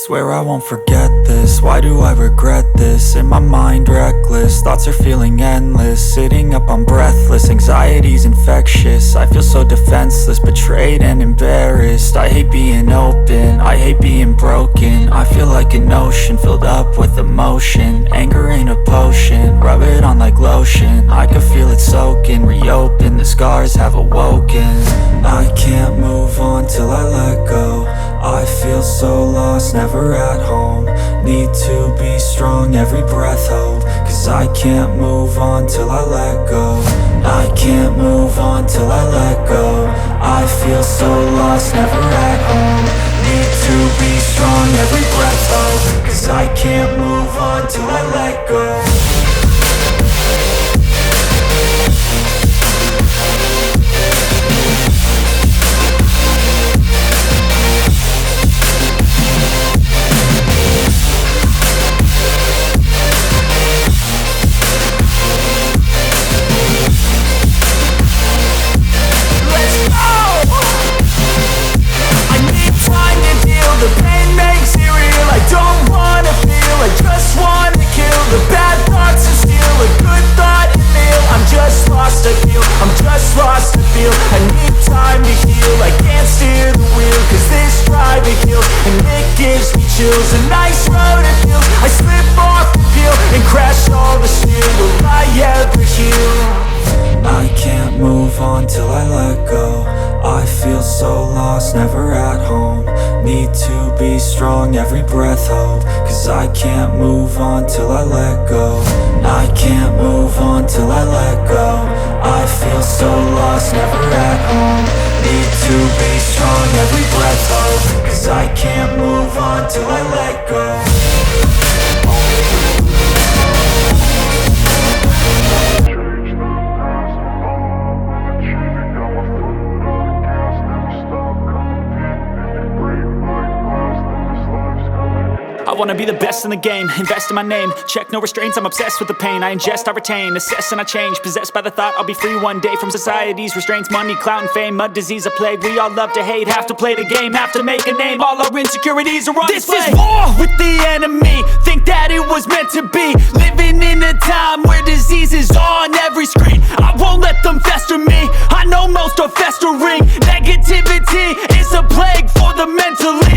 Swear I won't forget this, why do I regret this? In my mind reckless, thoughts are feeling endless. Sitting up, I'm breathless, anxiety's infectious. I feel so defenseless, betrayed and embarrassed. I hate being open, I hate being broken. I feel like an ocean filled up with emotion. Anger ain't a potion, rub it on like lotion. I can feel it soaking, reopen, the scars have awoken. I can't move on till I let go. I feel so lost, never at home. Need to be strong, every breath hope. Cause I can't move on till I let go. I can't move on till I let go. I feel so lost, never at home. Need to be strong, every breath hope. Cause I can't move on till I let go. The pain makes it real, I don't wanna feel, I just wanna kill the bad thoughts and steal a good thought and feel. I'm just lost, I feel, I'm just lost, I feel. I need time to heal, I can't steer the wheel. Cause this drive it kills, and it gives me chills. A nice road it feels, I slip off the peel and crash all the steel. Will I ever heal? I can't move on till I let go. I feel so lost, never at home. Need to be strong, every breath hope. Cause I can't move on till I let go. I can't move on till I let go. I feel so lost, never at home. Need to be strong, every breath hope. Cause I can't move on till I let go. I wanna be the best in the game, invest in my name. Check no restraints, I'm obsessed with the pain. I ingest, I retain, assess and I change. Possessed by the thought I'll be free one day from society's restraints. Money, clout and fame, mud, disease, a plague. We all love to hate, have to play the game, have to make a name. All our insecurities are on display. This is war with the enemy, think that it was meant to be. Living in a time where disease is on every screen. I won't let them fester me, I know most are festering. Negativity is a plague for the mentally